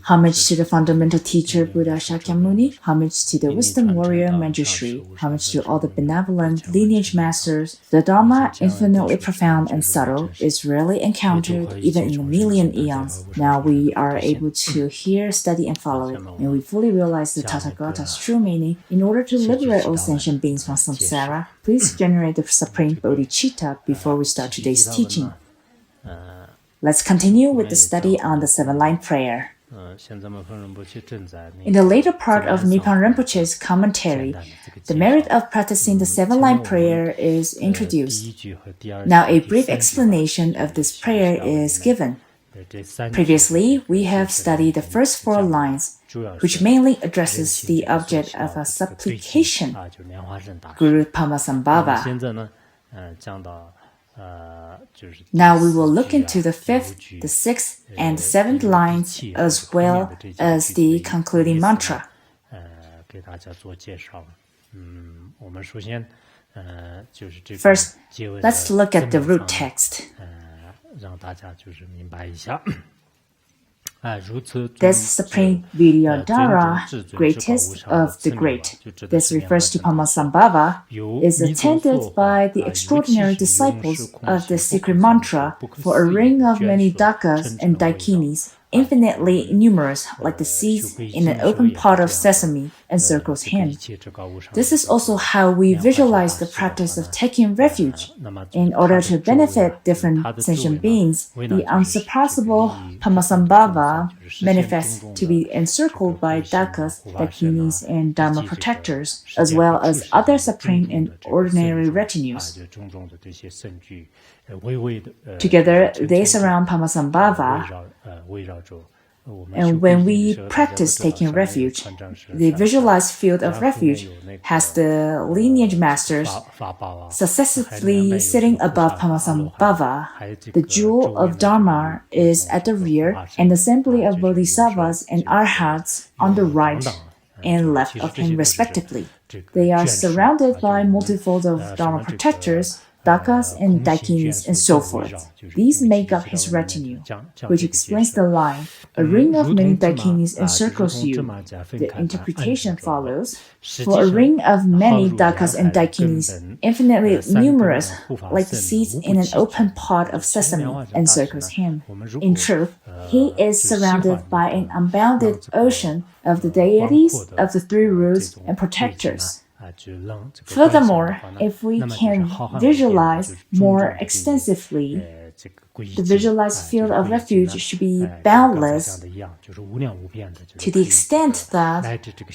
Homage to the fundamental teacher Buddha Shakyamuni, homage to the wisdom warrior Manjushri, homage to all the benevolent lineage masters. The Dharma, infinitely profound and subtle, is rarely encountered even in a million eons. Now we are able to hear, study, and follow it, and we fully realize the Tathagata's true meaning. In order to liberate all sentient beings from samsara, please generate the supreme bodhicitta before we start today's teaching. Let's continue with the study on the seven-line prayer. In the later part of Nipan Rinpoche's commentary, the merit of practicing the seven-line prayer is introduced. Now a brief explanation of this prayer is given. Previously, we have studied the first four lines, which mainly addresses the object of a supplication, Guru Padmasambhava. Now we will look into the fifth, the sixth, and the seventh lines, as well as the concluding mantra. First, let's look at the root text. This Supreme Buddhadharma, greatest of the great, this refers to Padmasambhava, is attended by the extraordinary disciples of the secret mantra for a ring of many dakas and dakinis, infinitely numerous like the seeds in an open pot of sesame, encircles him. This is also how we visualize the practice of taking refuge. In order to benefit different sentient beings, the unsurpassable Padmasambhava manifests to be encircled by dakas, dakinis, and dharma protectors, as well as other supreme and ordinary retinues. Together, they surround Padmasambhava, and when we practice taking refuge, the visualized field of refuge has the lineage masters successively sitting above Padmasambhava. The jewel of Dharma is at the rear, and the assembly of Bodhisattvas and Arhats on the right and left of him respectively. They are surrounded by multifolds of Dharma protectors, dakas and dakinis, and so forth. These make up his retinue, which explains the line, a ring of many dakinis encircles you. The interpretation follows, for a ring of many dakas and dakinis, infinitely numerous, like the seeds in an open pot of sesame, encircles him. In truth, he is surrounded by an unbounded ocean of the deities of the three roots and protectors. Furthermore, if we can visualize more extensively, the visualized field of refuge should be boundless to the extent that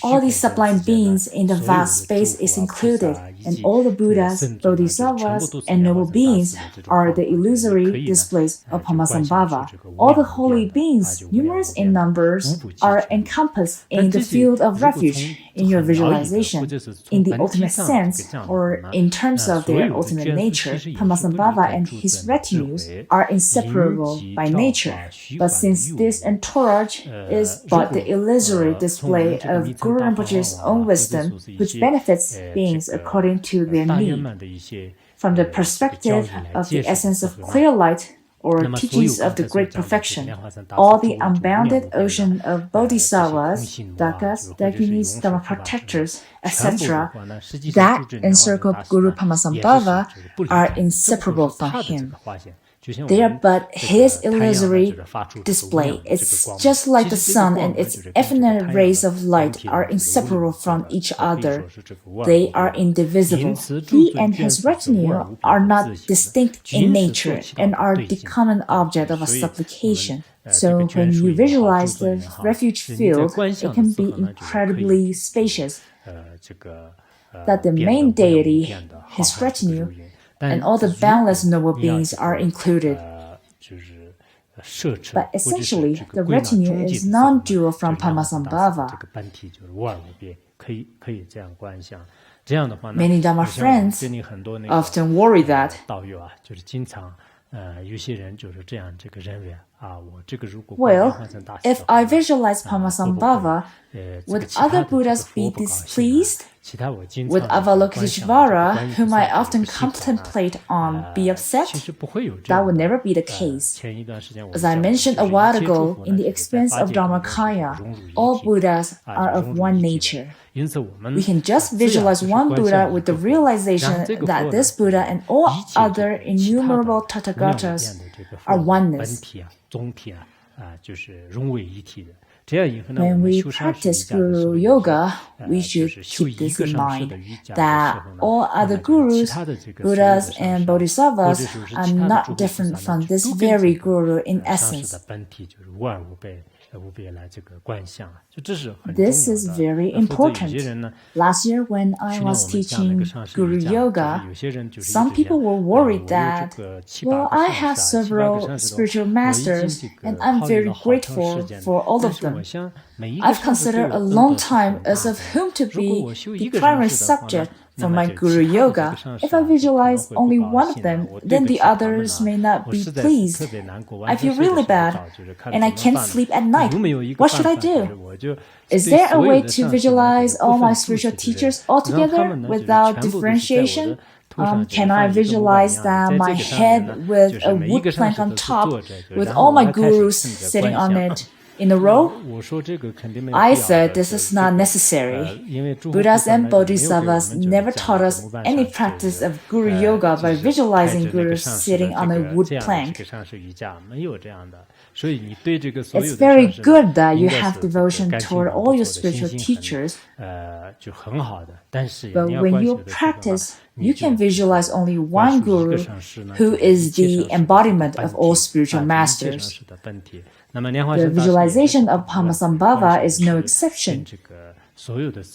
all these sublime beings in the vast space is included, and all the Buddhas, Bodhisattvas, and noble beings are the illusory displays of Padmasambhava. All the holy beings, numerous in numbers, are encompassed in the field of refuge in your visualization. In the ultimate sense, or in terms of their ultimate nature, Padmasambhava and his retinues are inseparable by nature. But since this entourage is but the illusory display of Guru Rinpoche's own wisdom, which benefits beings according to their need, from the perspective of the essence of clear light, or teachings of the great perfection, all the unbounded ocean of bodhisattvas, dakas, dakinis, dharma protectors, etc., that encircle Guru Padmasambhava are inseparable from him. They are but his illusory display. It's just like the sun and its infinite rays of light are inseparable from each other. They are indivisible. He and his retinue are not distinct in nature and are the common object of a supplication. So when you visualize the refuge field, it can be incredibly spacious. That the main deity, his retinue, and all the boundless noble beings are included. But essentially, the retinue is non-dual from Padmasambhava. Many Dharma friends often worry that well, if I visualize Padmasambhava, would other Buddhas be displeased? Would Avalokiteshvara, whom I often contemplate on, be upset? That would never be the case. As I mentioned a while ago, in the expanse of Dharmakaya, all Buddhas are of one nature. We can just visualize one Buddha with the realization that this Buddha and all other innumerable Tathagatas are oneness. When we practice Guru Yoga, we should keep this in mind, that all other Gurus, Buddhas and Bodhisattvas are not different from this very Guru in essence. This is very important. Last year when I was teaching Guru Yoga, some people were worried that, well, I have several spiritual masters and I'm very grateful for all of them. I've considered a long time as of whom to be the primary subject for my Guru Yoga. If I visualize only one of them, then the others may not be pleased. I feel really bad, and I can't sleep at night. What should I do? Is there a way to visualize all my spiritual teachers altogether without differentiation? Can I visualize that my head with a wood plank on top, with all my gurus sitting on it in a row? I said this is not necessary. Buddhas and Bodhisattvas never taught us any practice of Guru Yoga by visualizing gurus sitting on a wood plank. It's very good that you have devotion toward all your spiritual teachers, but when you practice, you can visualize only one Guru who is the embodiment of all spiritual masters. The visualization of Padmasambhava is no exception.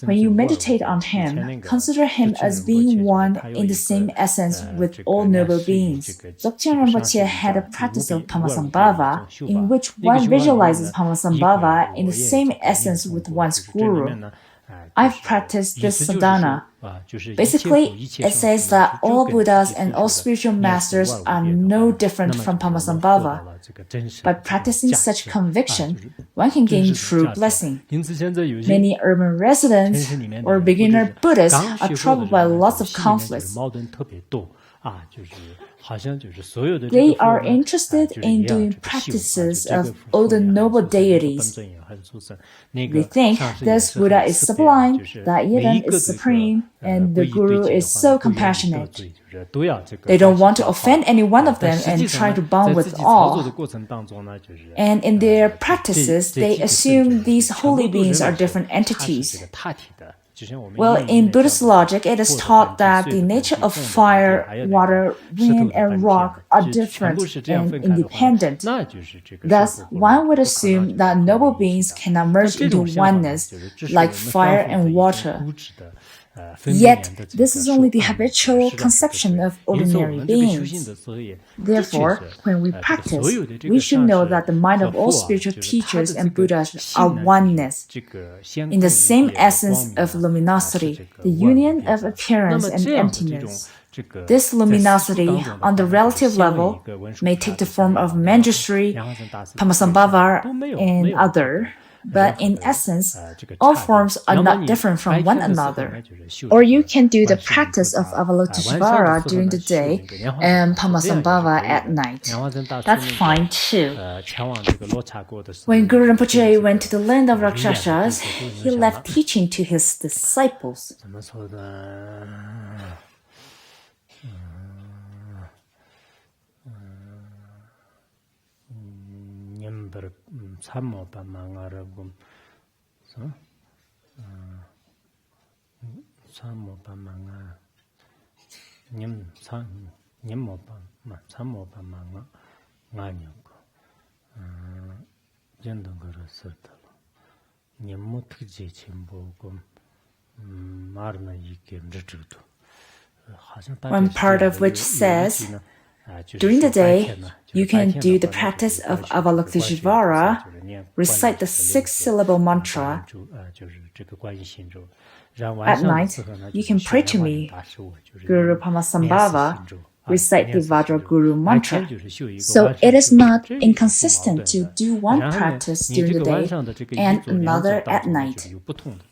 When you meditate on him, consider him as being one in the same essence with all noble beings. Dzogchen Rinpoche had a practice of Padmasambhava in which one visualizes Padmasambhava in the same essence with one's guru. I've practiced this sadhana. Basically, it says that all Buddhas and all spiritual masters are no different from Padmasambhava. By practicing such conviction, one can gain true blessing. Many urban residents or beginner Buddhists are troubled by lots of conflicts. They are interested in doing practices of all the noble deities. They think this Buddha is sublime, that Yidam is supreme, and the Guru is so compassionate. They don't want to offend any one of them and try to bond with all. And in their practices, they assume these holy beings are different entities. Well, in Buddhist logic, it is taught that the nature of fire, water, wind, and rock are different and independent. Thus, one would assume that noble beings cannot merge into oneness, like fire and water. Yet, this is only the habitual conception of ordinary beings. Therefore, when we practice, we should know that the mind of all spiritual teachers and Buddhas are oneness, in the same essence of luminosity, the union of appearance and emptiness. This luminosity, on the relative level, may take the form of Manjushri, Padmasambhava, and other. But in essence, all forms are not different from one another. Or you can do the practice of Avalokiteshvara during the day and Padmasambhava at night. That's fine too. When Guru Rinpoche went to the land of Rakshasas, he left teaching to his disciples. 참모바 망아라고 참모바 망아 님모바 참모바 망아 아니고 전동 걸었었다 님모 특제 전보고 말나 이게 늦어도 One part of which says, during the day, you can do the practice of Avalokiteshvara, recite the 6-syllable mantra. At night, you can pray to me, Guru Padmasambhava, recite the Vajraguru mantra. So it is not inconsistent to do one practice during the day and another at night.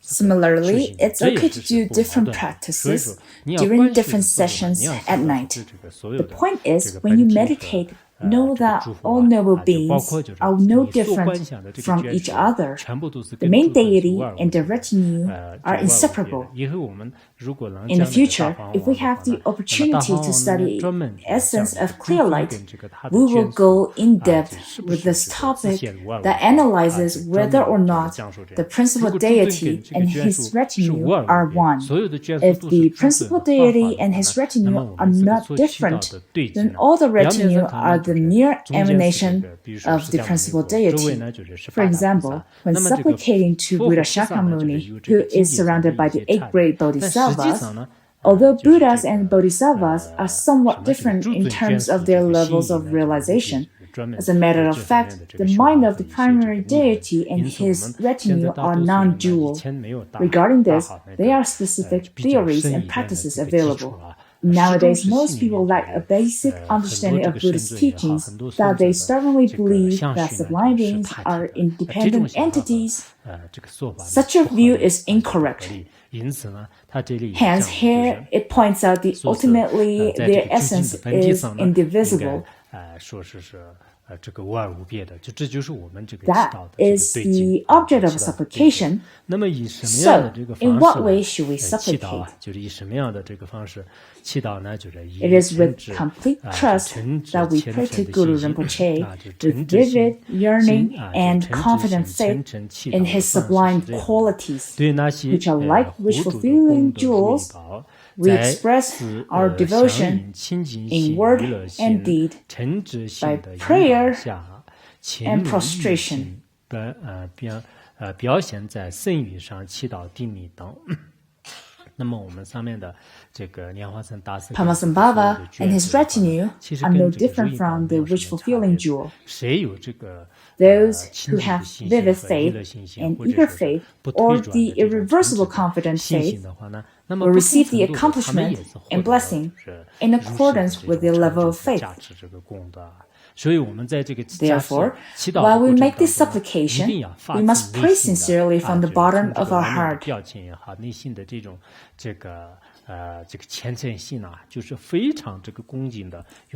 Similarly, it's okay to do different practices during different sessions at night. The point is, when you meditate, know that all noble beings are no different from each other. The main deity and the retinue are inseparable. In the future, if we have the opportunity to study the essence of clear light, we will go in depth with this topic that analyzes whether or not the principal deity and his retinue are one. If the principal deity and his retinue are not different, then all the retinue are the mere emanation of the principal deity. For example, when supplicating to Buddha Shakyamuni, who is surrounded by the 8 great bodhisattvas, although Buddhas and bodhisattvas are somewhat different in terms of their levels of realization, as a matter of fact, the mind of the primary deity and his retinue are non-dual. Regarding this, there are specific theories and practices available. Nowadays, most people lack a basic understanding of Buddhist teachings that they stubbornly believe that sublime beings are independent entities. Such a view is incorrect. Hence, here it points out that ultimately their essence is indivisible. That is the object of supplication. So, in what way should we supplicate? It is with complete trust that we pray to Guru Rinpoche with vivid yearning and confident faith in his sublime qualities, which are like wish-fulfilling jewels. We express our devotion in word and deed by prayer and prostration. Padmasambhava and his retinue are no different from the wish-fulfilling jewel. Those who have vivid faith and eager faith, or the irreversible confident faith, will receive the accomplishment and blessing in accordance with their level of faith. Therefore, while we make this supplication, we must pray sincerely from the bottom of our heart.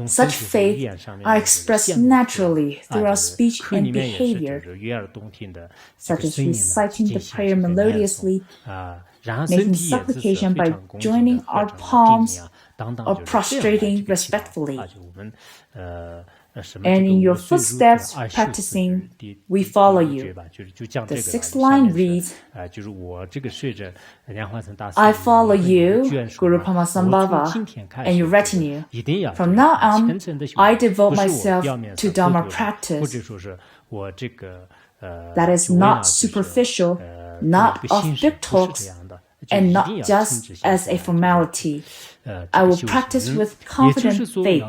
Such faith are expressed naturally through our speech and behavior, such as reciting the prayer melodiously, making supplication by joining our palms, or prostrating respectfully. And in your footsteps practicing, we follow you. The 6th line reads, I follow you, Guru Padmasambhava, and your retinue. From now on, I devote myself to Dharma practice. That is not superficial, not of big talks, and not just as a formality. I will practice with confident faith,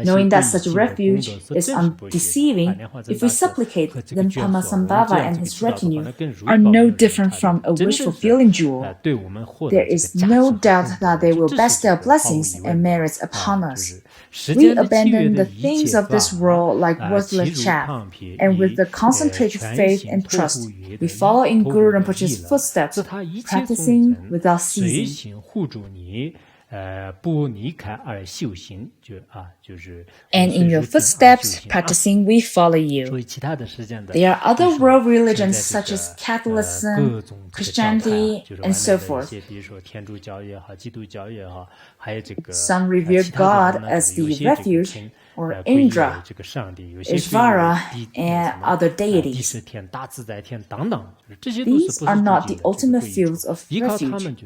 knowing that such refuge is undeceiving. If we supplicate, then Padmasambhava and his retinue are no different from a wish-fulfilling jewel. There is no doubt that they will bestow blessings and merits upon us. We abandon the things of this world like worthless chaff, and with the concentrated faith and trust, we follow in Guru Rinpoche's footsteps, practicing without ceasing. And in your footsteps, practicing, we follow you. There are other world religions such as Catholicism, Christianity, and so forth. Some revere God as the refuge, or Indra, Ishvara, and other deities. These are not the ultimate fields of refuge.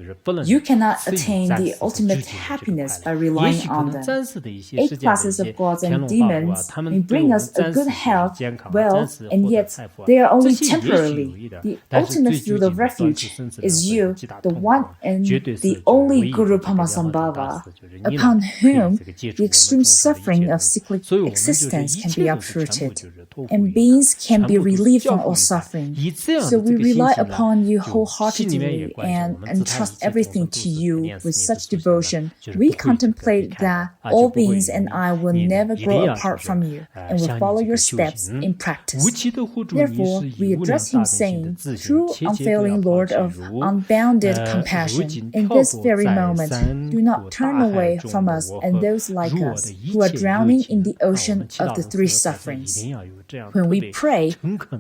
You cannot attain the ultimate happiness by relying on them. 8 classes of gods and demons may bring us a good health, wealth, and yet they are only temporarily. The ultimate field of refuge is you, the one and the only Guru Padmasambhava, upon whom the extreme suffering of cyclic existence can be uprooted, and beings can be relieved from all suffering. So we rely upon you wholeheartedly and entrust everything to you with such devotion. We contemplate that all beings and I will never grow apart from you and will follow your steps in practice. Therefore, we address him saying, True unfailing Lord of unbounded compassion, in this very moment, do not turn away from us and those like us who are drowning in the ocean of the three sufferings. When we pray,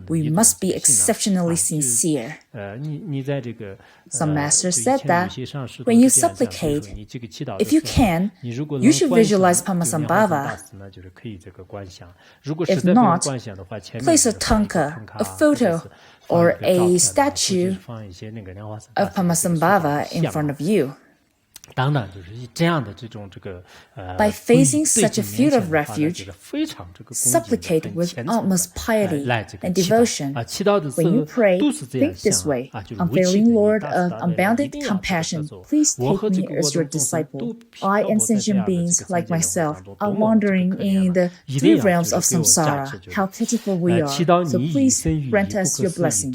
we must be exceptionally sincere. Some masters said that when you supplicate, if you can, you should visualize Padmasambhava. If not, place a tanka, a photo, or a statue of Padmasambhava in front of you. By facing such a field of refuge, supplicate with utmost piety and devotion. When you pray, think this way, Unfailing Lord of unbounded compassion, please take me as your disciple. I and sentient beings like myself are wandering in the three realms of samsara. How pitiful we are. So please grant us your blessing.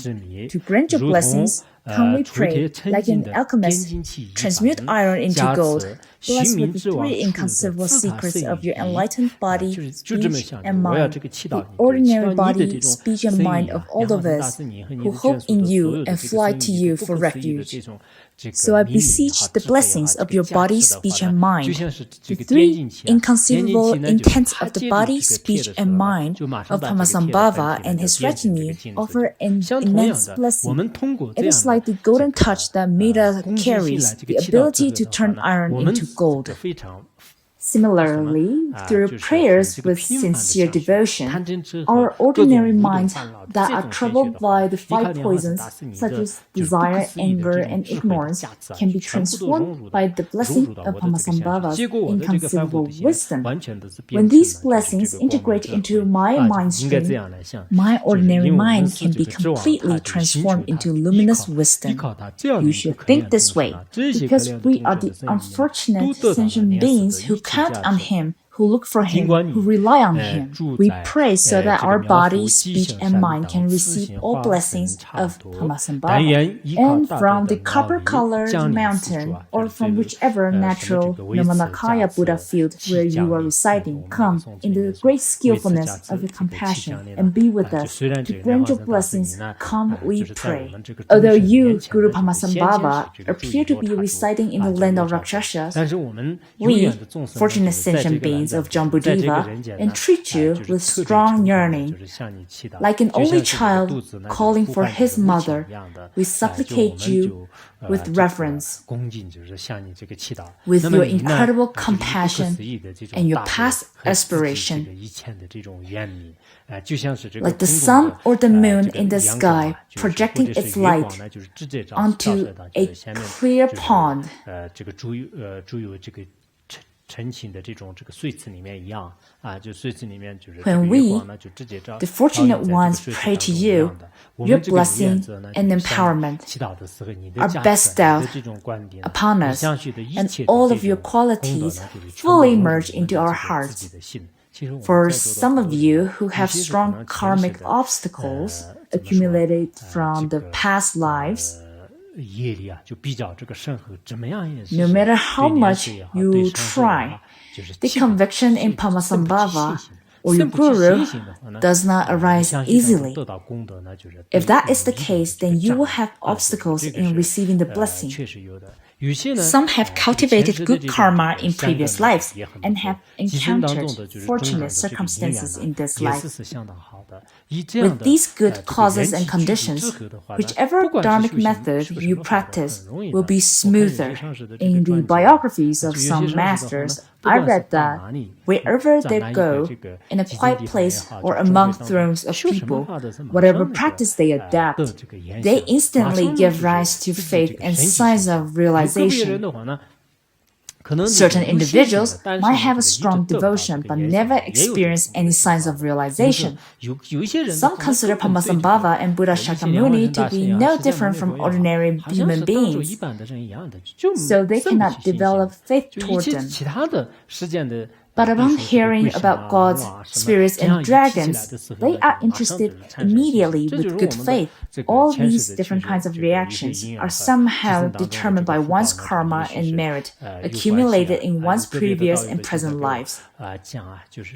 To grant your blessings, come we pray, like an alchemist, transmute iron into gold, blessed with the three inconceivable secrets of your enlightened body, speech, and mind, the ordinary body, speech, and mind of all of us who hope in you and fly to you for refuge. So I beseech the blessings of your body, speech, and mind. The three inconceivable intents of the body, speech, and mind of Padmasambhava and his retinue offer an immense blessing. It is like the golden touch that Metta carries, the ability to turn iron into gold. Similarly, through prayers with sincere devotion, our ordinary minds that are troubled by the five poisons, such as desire, anger, and ignorance, can be transformed by the blessing of Padmasambhava's inconceivable wisdom. When these blessings integrate into my mind stream, my ordinary mind can be completely transformed into luminous wisdom. You should think this way, because we are the unfortunate sentient beings who count on him, who look for him, who rely on him. We pray so that our body, speech, and mind can receive all blessings of Padmasambhava. And from the copper-colored mountain, or from whichever natural Nirmanakaya Buddha field where you are residing, come in the great skillfulness of your compassion and be with us. To grant your blessings, come, we pray. Although you, Guru Padmasambhava, appear to be residing in the land of Rakshasas, we, fortunate sentient beings of Jambudvipa, entreat you with strong yearning. Like an only child calling for his mother, we supplicate you with reverence. With your incredible compassion and your past aspiration, like the sun or the moon in the sky projecting its light onto a clear pond, when we, the fortunate ones, pray to you, your blessing and empowerment are bestowed upon us, and all of your qualities fully merge into our hearts. For some of you who have strong karmic obstacles accumulated from the past lives, no matter how much you try, the conviction in Padmasambhava or your guru does not arise easily. If that is the case, then you will have obstacles in receiving the blessing. Some have cultivated good karma in previous lives and have encountered fortunate circumstances in this life. With these good causes and conditions, whichever dharmic method you practice will be smoother. In the biographies of some masters, I read that wherever they go, in a quiet place or among throngs of people, whatever practice they adapt, they instantly give rise to faith and signs of realization. Certain individuals might have a strong devotion but never experience any signs of realization. Some consider Padmasambhava and Buddha Shakyamuni to be no different from ordinary human beings, so they cannot develop faith toward them. But upon hearing about gods, spirits, and dragons, they are interested immediately with good faith. All these different kinds of reactions are somehow determined by one's karma and merit accumulated in one's previous and present lives.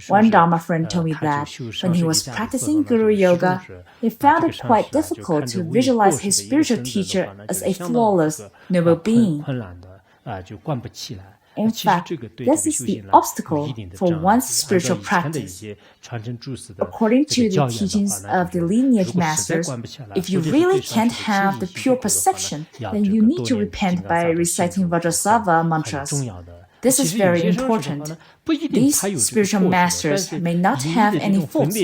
One Dharma friend told me that when he was practicing Guru Yoga, he found it quite difficult to visualize his spiritual teacher as a flawless, noble being. In fact, this is the obstacle for one's spiritual practice. According to the teachings of the lineage masters, if you really can't have the pure perception, then you need to repent by reciting Vajrasattva mantras. This is very important. These spiritual masters may not have any faults,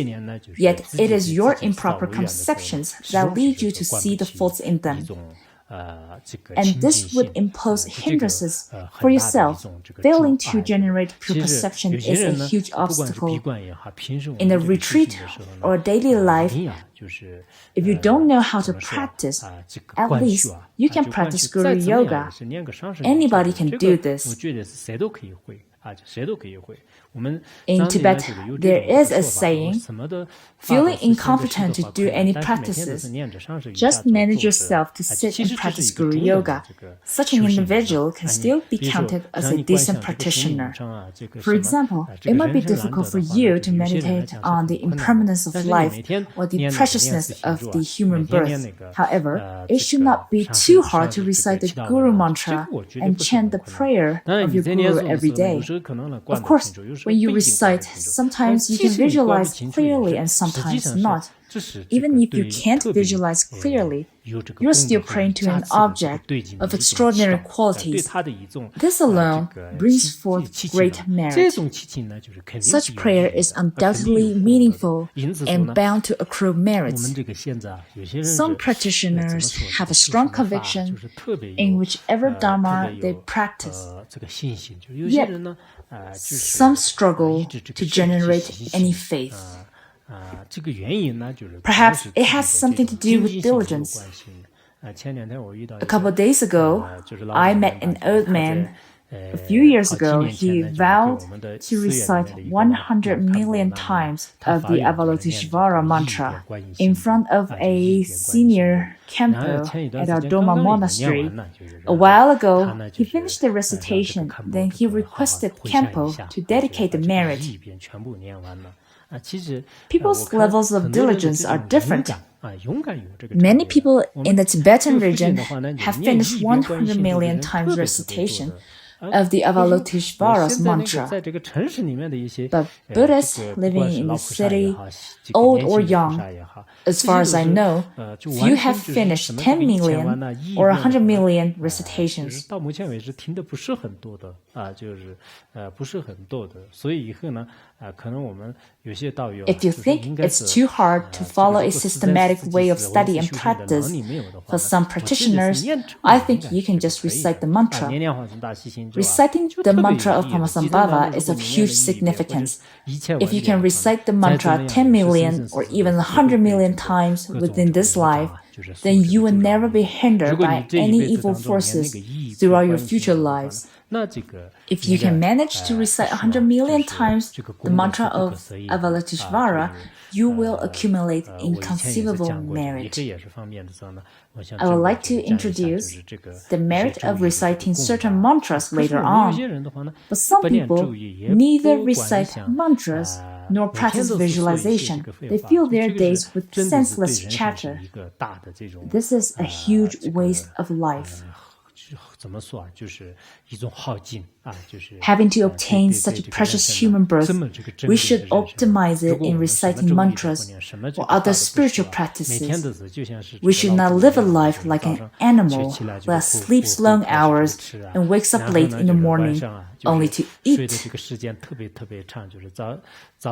yet it is your improper conceptions that lead you to see the faults in them. And this would impose hindrances for yourself. Failing to generate pure perception is a huge obstacle. In a retreat or daily life, if you don't know how to practice, at least you can practice Guru Yoga. Anybody can do this. In Tibet, there is a saying, feeling incompetent to do any practices, just manage yourself to sit and practice Guru Yoga. Such an individual can still be counted as a decent practitioner. For example, it might be difficult for you to meditate on the impermanence of life or the preciousness of the human birth. However, it should not be too hard to recite the Guru mantra and chant the prayer of your Guru every day. Of course, when you recite, sometimes you can visualize clearly and sometimes not. Even if you can't visualize clearly, you're still praying to an object of extraordinary qualities. This alone brings forth great merit. Such prayer is undoubtedly meaningful and bound to accrue merits. Some practitioners have a strong conviction in whichever Dharma they practice. Yet, some struggle to generate any faith. Perhaps it has something to do with diligence. A couple of days ago, I met an old man. A few years ago, he vowed to recite 100 million times of the Avalokiteshvara mantra in front of a senior Kempo at our Doma monastery. A while ago, he finished the recitation, then he requested Kempo to dedicate the merit. People's levels of diligence are different. Many people in the Tibetan region have finished 100 million times recitation of the Avalokiteshvara's mantra. But Buddhists living in the city, old or young, as far as I know, few have finished 10 million or 100 million recitations. If you think it's too hard to follow a systematic way of study and practice, for some practitioners, I think you can just recite the mantra. Reciting the mantra of Padmasambhava is of huge significance. If you can recite the mantra 10 million or even 100 million times within this life, then you will never be hindered by any evil forces throughout your future lives. If you can manage to recite 100 million times the mantra of Avalokiteshvara, you will accumulate inconceivable merit. I would like to introduce the merit of reciting certain mantras later on. But some people neither recite mantras nor practice visualization. They fill their days with senseless chatter. This is a huge waste of life. Having to obtain such a precious human birth, we should optimize it in reciting mantras or other spiritual practices. We should not live a life like an animal that sleeps long hours and wakes up late in the morning only to eat.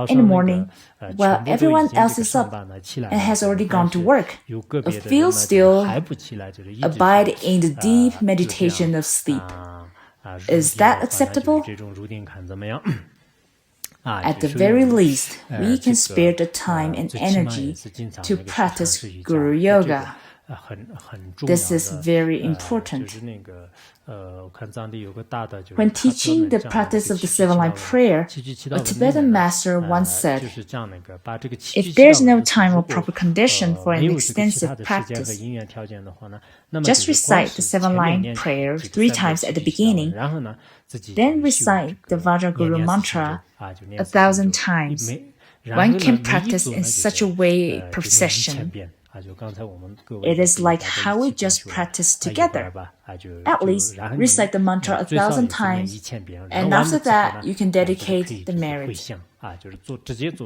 In the morning, while everyone else is up and has already gone to work, a few still abide in the deep meditation of sleep. Is that acceptable? At the very least, we can spare the time and energy to practice Guru Yoga. This is very important. When teaching the practice of the seven-line prayer, a Tibetan master once said, if there's no time or proper condition for an extensive practice, just recite the seven-line prayer 3 times at the beginning, then recite the Vajraguru mantra 1,000 times. One can practice in such a way per session. It is like how we just practice together. At least recite the mantra 1,000 times, and after that you can dedicate the merit.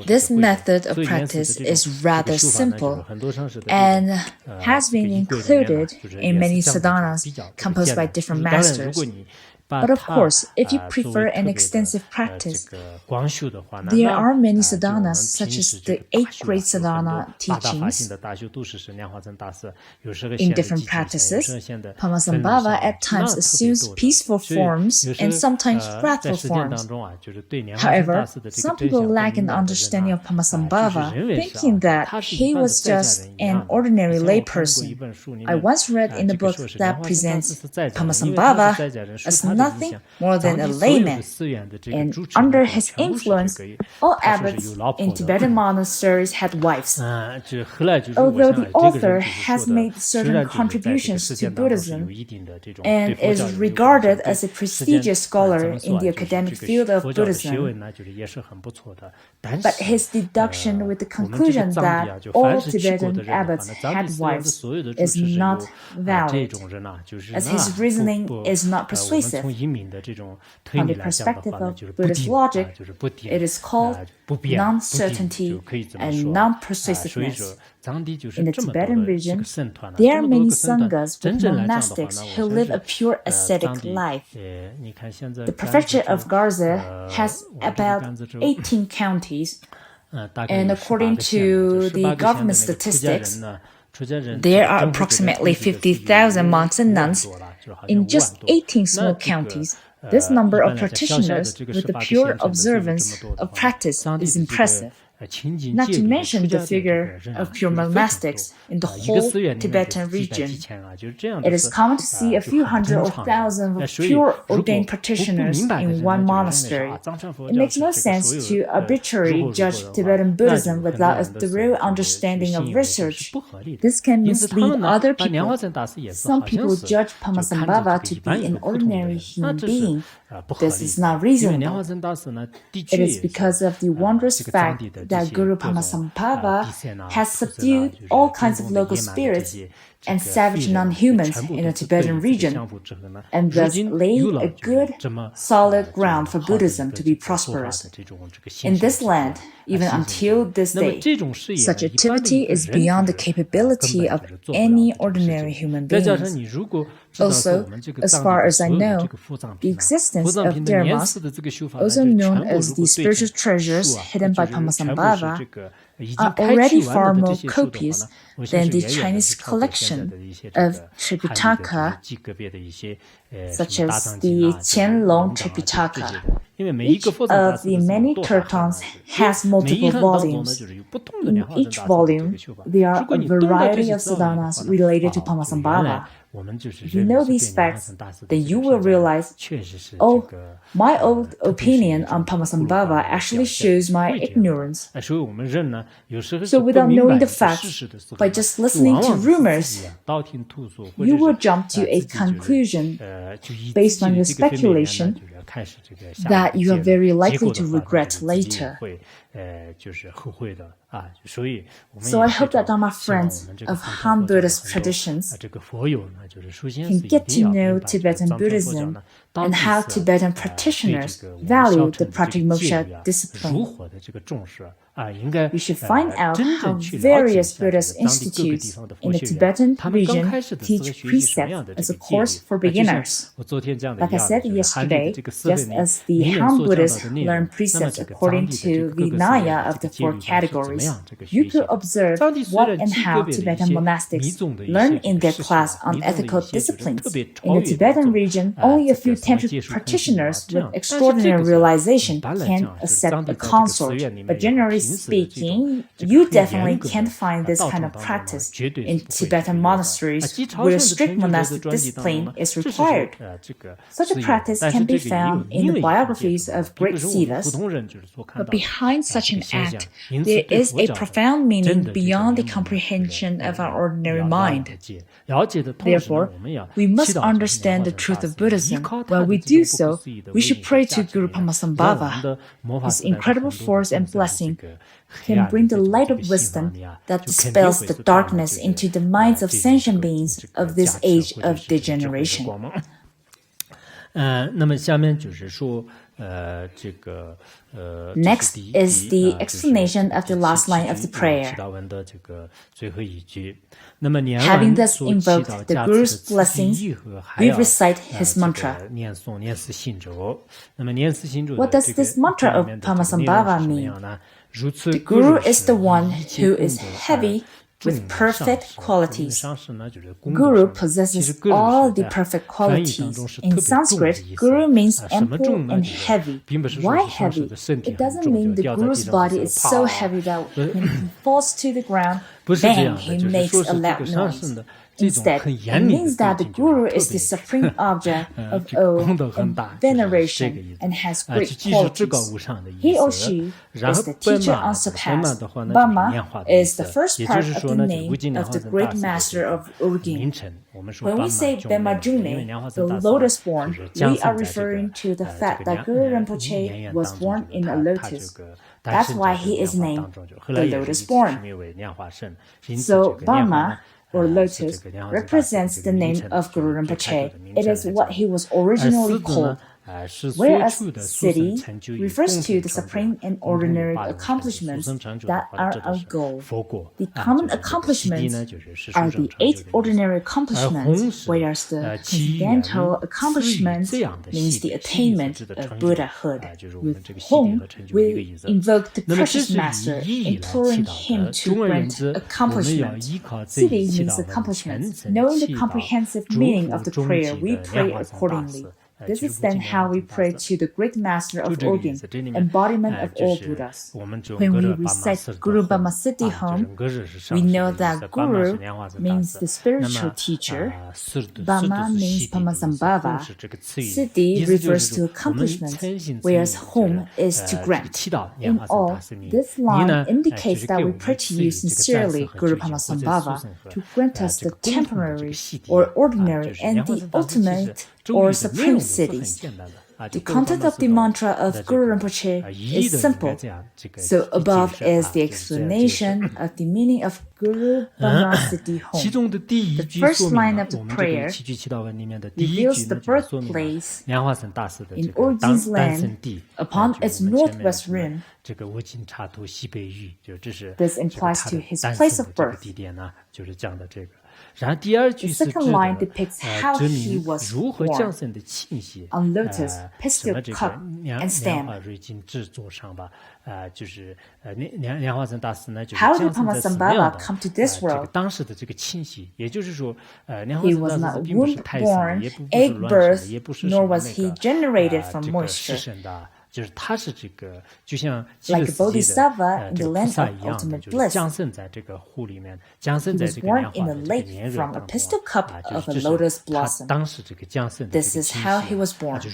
This method of practice is rather simple and has been included in many sadhanas composed by different masters. But of course, if you prefer an extensive practice, there are many sadhanas, such as the 8 great sadhana teachings. In different practices, Padmasambhava at times assumes peaceful forms and sometimes wrathful forms. However, some people lack an understanding of Padmasambhava, thinking that he was just an ordinary layperson. I once read in a book that presents Padmasambhava as nothing more than a layman, and under his influence, all abbots in Tibetan monasteries had wives. Although the author has made certain contributions to Buddhism and is regarded as a prestigious scholar in the academic field of Buddhism, but his deduction with the conclusion that all Tibetan abbots had wives is not valid, as his reasoning is not persuasive. From the perspective of Buddhist logic, it is called non-certainty and non-persuasiveness. In the Tibetan region, there are many sanghas with monastics who live a pure ascetic life. The prefecture of Garza has about 18 counties, and according to the government statistics, there are approximately 50,000 monks and nuns in just 18 small counties. This number of practitioners with the pure observance of practice is impressive. Not to mention the figure of pure monastics in the whole Tibetan region. It is common to see a few hundred or thousands of pure ordained practitioners in one monastery. It makes no sense to arbitrarily judge Tibetan Buddhism without a thorough understanding of research. This can mislead other people. Some people judge Padmasambhava to be an ordinary human being. This is not reasonable. It is because of the wondrous fact that Guru Padmasambhava has subdued all kinds of local spirits and savage non-humans in the Tibetan region, and thus laid a good, solid ground for Buddhism to be prosperous. In this land, even until this day, such activity is beyond the capability of any ordinary human beings. Also, as far as I know, the existence of dharmas, also known as the spiritual treasures hidden by Padmasambhava, are already far more copious than the Chinese collection of Tripitaka, such as the Qianlong Tripitaka. Each of the many kirtans has multiple volumes. In each volume, there are a variety of sadhanas related to Padmasambhava. If you know these facts, then you will realize, oh, my old opinion on Padmasambhava actually shows my ignorance. So without knowing the facts, by just listening to rumors, you will jump to a conclusion based on your speculation that you are very likely to regret later. So I hope that Dharma friends of Han Buddhist traditions can get to know Tibetan Buddhism and how Tibetan practitioners value the Pratimoksha discipline. We should find out how various Buddhist institutes in the Tibetan region teach precepts as a course for beginners. Like I said yesterday, just as the Han Buddhists learn precepts according to the Vinaya of the 4 categories, years, you could observe what and how Tibetan monastics learn in their class on ethical disciplines. In the Tibetan region, only a few tantric practitioners with extraordinary realization can accept a consort, but generally speaking, you definitely can't find this kind of practice in Tibetan monasteries where strict monastic discipline is required. Such a practice can be found in the biographies of great siddhas, but behind such an act, there is a profound meaning beyond the comprehension of our ordinary mind. Therefore, we must understand the truth of Buddhism. While we do so, we should pray to Guru Padmasambhava. His incredible force and blessing can bring the light of wisdom that dispels the darkness into the minds of sentient beings of this age of degeneration. Next is the explanation of the last line of the prayer. Having thus invoked the Guru's blessings, we recite his mantra. What does this mantra of Padmasambhava mean? The Guru is the one who is heavy with perfect qualities. Guru possesses all the perfect qualities. In Sanskrit, Guru means ample and heavy. Why heavy? It doesn't mean the Guru's body is so heavy that when he falls to the ground, bang, he makes a loud noise. Instead, it means that the Guru is the supreme object of awe and veneration and has great qualities. He or she is the teacher unsurpassed. Bama is the first part of the name of the great master of Orgyen. When we say Bemajune, the lotus-born, we are referring to the fact that Guru Rinpoche was born in a lotus. That's why he is named the lotus-born. So, Bama, or lotus, represents the name of Guru Rinpoche. It is what he was originally called. Whereas Siddhi refers to the supreme and ordinary accomplishments that are our goal. The common accomplishments are the 8 ordinary accomplishments, whereas the transcendental accomplishments means the attainment of Buddhahood. With whom we invoke the precious master, imploring him to grant accomplishment. Siddhi means accomplishments. Knowing the comprehensive meaning of the prayer, we pray accordingly. This is then how we pray to the great master of Orgyen, embodiment of all Buddhas. When we recite Guru Bama Siddhi Home, we know that Guru means the spiritual teacher, Bama means Padmasambhava, Siddhi refers to accomplishments, whereas Home is to grant. In all, this line indicates that we pray to you sincerely, Guru Padmasambhava, to grant us the temporary or ordinary and the ultimate or supreme cities. The content of the mantra of Guru Rinpoche is simple. So above is the explanation of the meaning of Guru Bama Siddhi Home. The first line of the prayer reveals the birthplace in Orgyen's land upon its northwest rim. This implies to his place of birth. The second line depicts how he was born on lotus, pistil, cup, and stem. How did Padmasambhava come to this world? He was not womb-born, egg-birth, nor was he generated from moisture. Like a bodhisattva in the land of ultimate bliss. He was born in a lake from a pistil cup of a lotus blossom. This is how he was born. The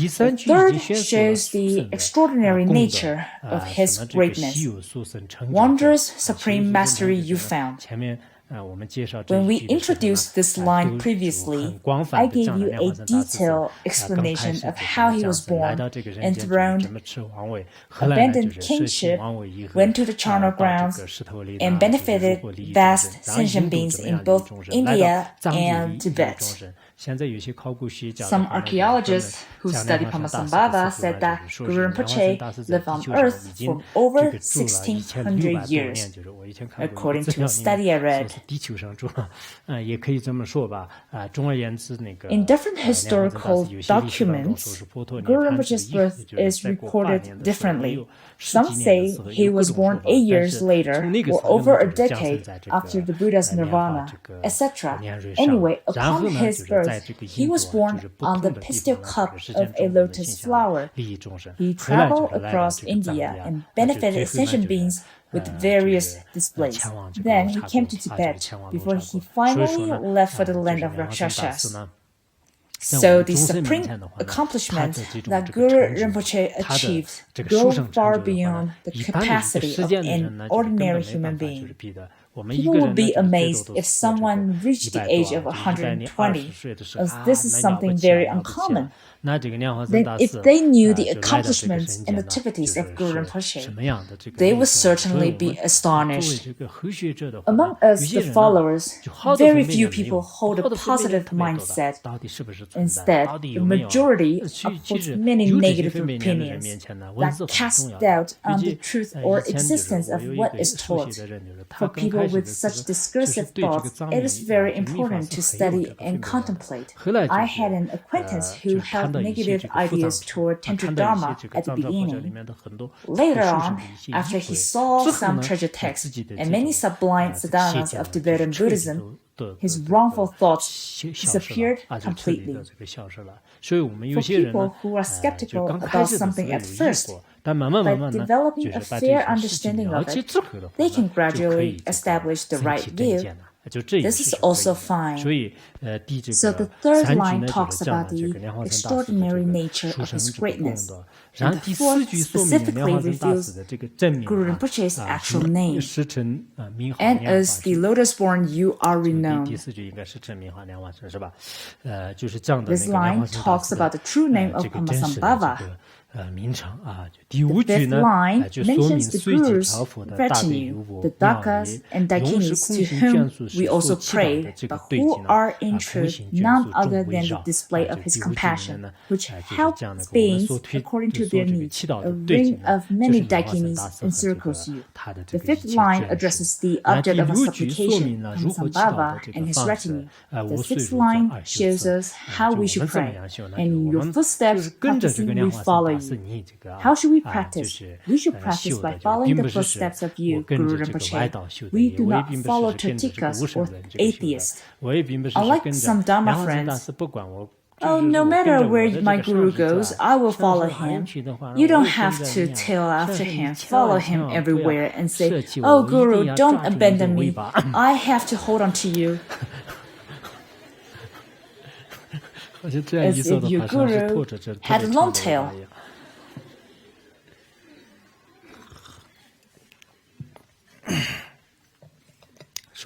third shows the extraordinary nature of his greatness. Wondrous supreme mastery you found. When we introduced this line previously, I gave you a detailed explanation of how he was born, enthroned, abandoned kingship, went to the charnel grounds, and benefited vast sentient beings in both India and Tibet. Some archaeologists who study Padmasambhava said that Guru Rinpoche lived on earth for over 1600 years. According to a study I read, in different historical documents, Guru Rinpoche's birth is recorded differently. Some say he was born 8 years later or over a decade after the Buddha's nirvana, etc. Anyway, upon his birth, he was born on the pistil cup of a lotus flower. He traveled across India and benefited sentient beings with various displays. Then he came to Tibet before he finally left for the land of Rakshasas. So the supreme accomplishment that Guru Rinpoche achieved go far beyond the capacity of an ordinary human being. People would be amazed if someone reached the age of 120, as this is something very uncommon. Then if they knew the accomplishments and activities of Guru Rinpoche, they would certainly be astonished. Among us, the followers, very few people hold a positive mindset. Instead, the majority upholds many negative opinions that cast doubt on the truth or existence of what is taught. For people with such discursive thoughts, it is very important to study and contemplate. I had an acquaintance who held negative ideas toward Entreat Dharma at the beginning. Later on, after he saw some treasure texts and many sublime sadhanas of Tibetan Buddhism, his wrongful thoughts disappeared completely. For people who are skeptical about something at first, by developing a fair understanding of it, they can gradually establish the right view. This is also fine. So the third line talks about the extraordinary nature of his greatness. And the fourth specifically reveals Guru Rinpoche's actual name. And as the lotus-born, you are renowned. This line talks about the true name of Padmasambhava. The fifth line mentions the Guru's retinue, the Dakas and Dakinis to whom we also pray, but who are in truth none other than the display of his compassion, which helps beings according to their needs. A ring of many Dakinis encircles you. The fifth line addresses the object of a supplication, Padmasambhava, and his retinue. The sixth line shows us how we should pray, and in your footsteps practicing we follow you. How should we practice? We should practice by following the footsteps of you, Guru Rinpoche. We do not follow Tritikas or atheists. Unlike some Dharma friends, oh, no matter where my Guru goes, I will follow him. You don't have to tail after him, follow him everywhere and say, oh, Guru, don't abandon me. I have to hold on to you. As if your Guru had a long tail.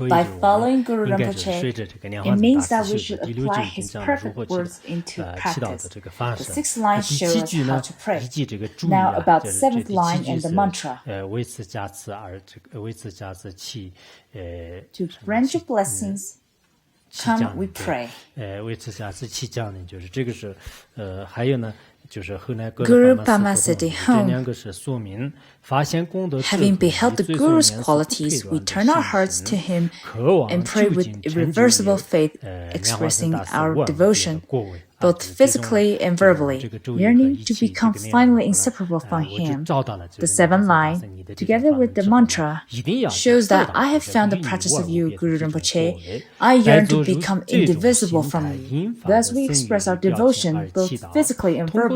By following Guru Rinpoche, it means that we should apply his perfect words into practice. The sixth line shows us how to pray. Now about the seventh line and the mantra. To grant your blessings, come we pray. Guru Padmasambhava home. Having beheld the Guru's qualities, we turn our hearts to him and pray with irreversible faith, expressing our devotion, both physically and verbally, yearning to become finally inseparable from him. The seventh line, together with the mantra, shows that I have found the practice of you, Guru Rinpoche. I yearn to become indivisible from you. Thus we express our devotion both physically and verbally.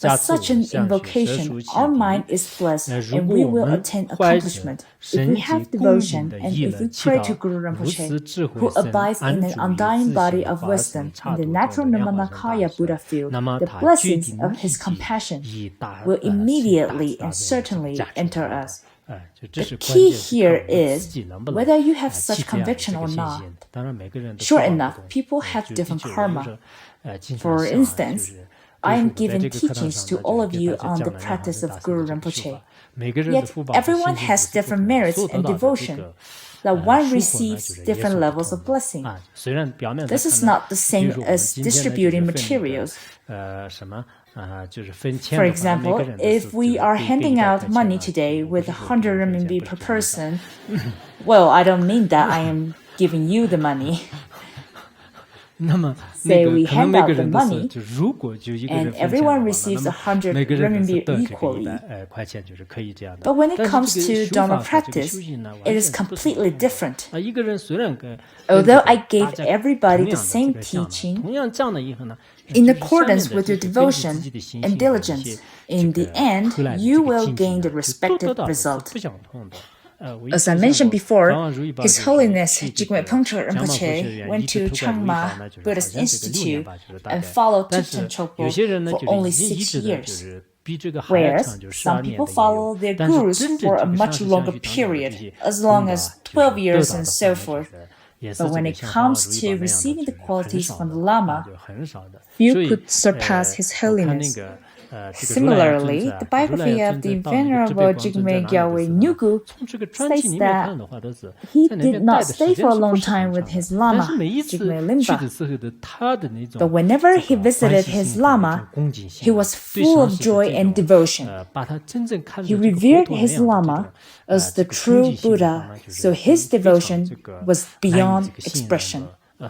By such an invocation, our mind is blessed and we will attain accomplishment. If we have devotion and if we pray to Guru Rinpoche, who abides in an undying body of wisdom in the natural Nirmanakaya Buddha field, the blessings of his compassion will immediately and certainly enter us. The key here is whether you have such conviction or not. Sure enough, people have different karma. For instance, I am giving teachings to all of you on the practice of Guru Rinpoche. Yet everyone has different merits and devotion, that one receives different levels of blessing. This is not the same as distributing materials. For example, if we are handing out money today with 100 RMB per person, well, I don't mean that I am giving you the money. Say we hand out the money, and everyone receives 100 RMB equally. But when it comes to Dharma practice, it is completely different. Although I gave everybody the same teaching, in accordance with your devotion and diligence, in the end, you will gain the respected result. As I mentioned before, His Holiness Jigme Phuntsok Rinpoche went to Changma Buddhist Institute and followed Tibetan Chopo for only 6 years, whereas some people follow their gurus for a much longer period, as long as 12 years and so forth. But when it comes to receiving the qualities from the Lama, few could surpass His Holiness. Similarly, the biography of the Venerable Jigme Gyalwe Nyugu states that he did not stay for a long time with his Lama, Jigme Limpa. But whenever he visited his Lama, he was full of joy and devotion. He revered his Lama as the true Buddha, so his devotion was beyond expression. Then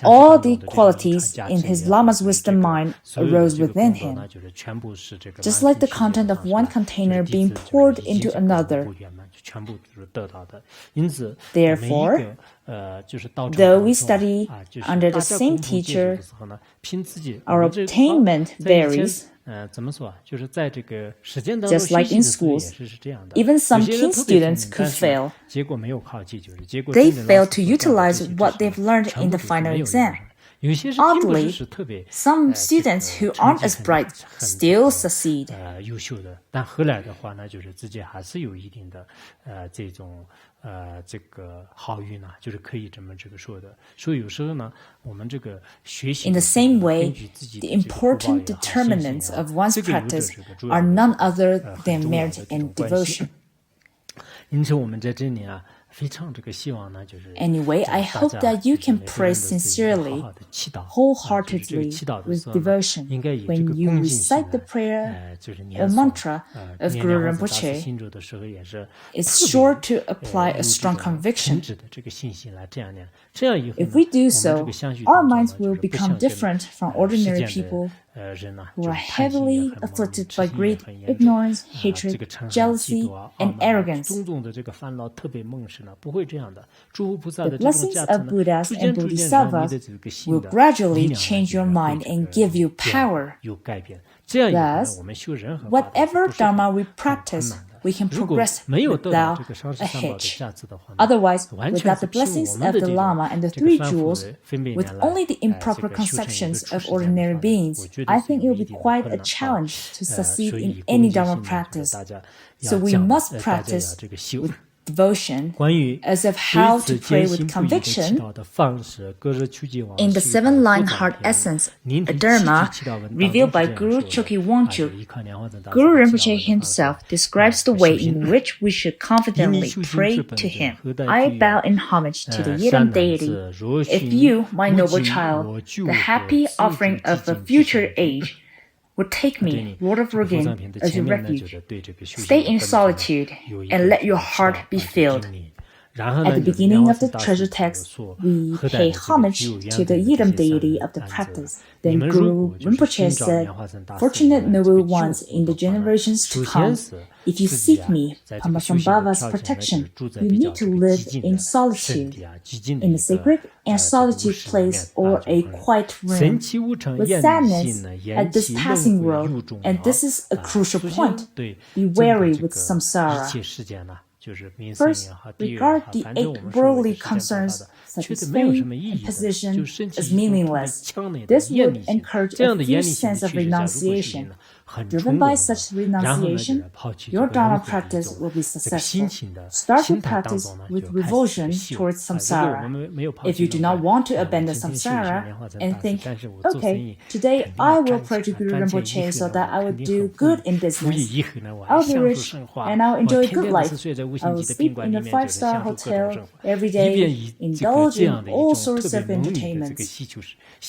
all the qualities in his Lama's wisdom mind arose within him, just like the content of one container being poured into another. Therefore, though we study under the same teacher, our obtainment varies. Just like in schools, even some keen students could fail. They fail to utilize what they've learned in the final exam. Oddly, some students who aren't as bright still succeed. In the same way, the important determinants of one's practice are none other than merit and devotion. Anyway, I hope that you can pray sincerely, wholeheartedly, with devotion when you recite the prayer or mantra of Guru Rinpoche. It's sure to apply a strong conviction. If we do so, our minds will become different from ordinary people who are heavily afflicted by greed, ignorance, hatred, jealousy, and arrogance. The blessings of Buddhas and Bodhisattvas will gradually change your mind and give you power. Thus, whatever Dharma we practice, we can progress without a hitch. Otherwise, without the blessings of the Lama and the three jewels, with only the improper conceptions of ordinary beings, I think it will be quite a challenge to succeed in any Dharma practice. So we must practice with devotion as of how to pray with conviction. In the 7-line heart essence, a dharma revealed by Guru Choki Wangchuk, Guru Rinpoche himself describes the way in which we should confidently pray to him. I bow in homage to the Yidam deity. If you, my noble child, the happy offering of a future age, would take me, Lord of Orgyen, as your refuge. Stay in solitude and let your heart be filled. At the beginning of the treasure text, we pay homage to the Yidam deity of the practice. Then Guru Rinpoche said, "Fortunate noble ones in the generations to come, if you seek me, Padmasambhava's protection, you need to live in solitude, in a sacred and solitude place or a quiet room, with sadness at this passing world, and this is a crucial point. Be wary with samsara. First, regard the 8 worldly concerns such as fame and position as meaningless. This would encourage a few sense of renunciation. Driven by such renunciation, your Dharma practice will be successful. Start your practice with revulsion towards samsara. If you do not want to abandon samsara and think, okay, today I will pray to Guru Rinpoche so that I will do good in business. I'll be rich and I'll enjoy a good life. I will sleep in a 5-star hotel every day, indulge in all sorts of entertainments.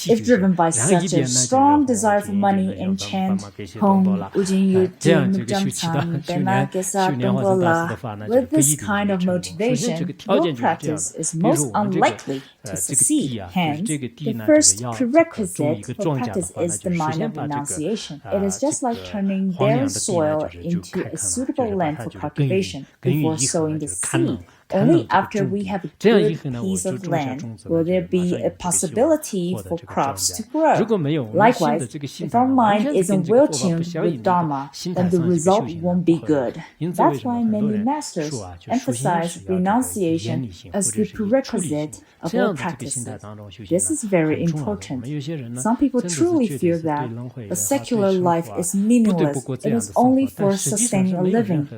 If driven by such a strong desire for money and chant Hong Ujin Yuti Mujam Sam Bema Gesa Dongola, with this kind of motivation, your practice is most unlikely to succeed. Hence, the first prerequisite for practice is the mind of renunciation. It is just like turning barren soil into a suitable land for cultivation before sowing the seed. Only after we have a good piece of land will there be a possibility for crops to grow. Likewise, if our mind isn't well-tuned with Dharma, then the result won't be good. That's why many masters emphasize renunciation as the prerequisite of all practices. This is very important. Some people truly feel that the secular life is meaningless. It is only for sustaining a living.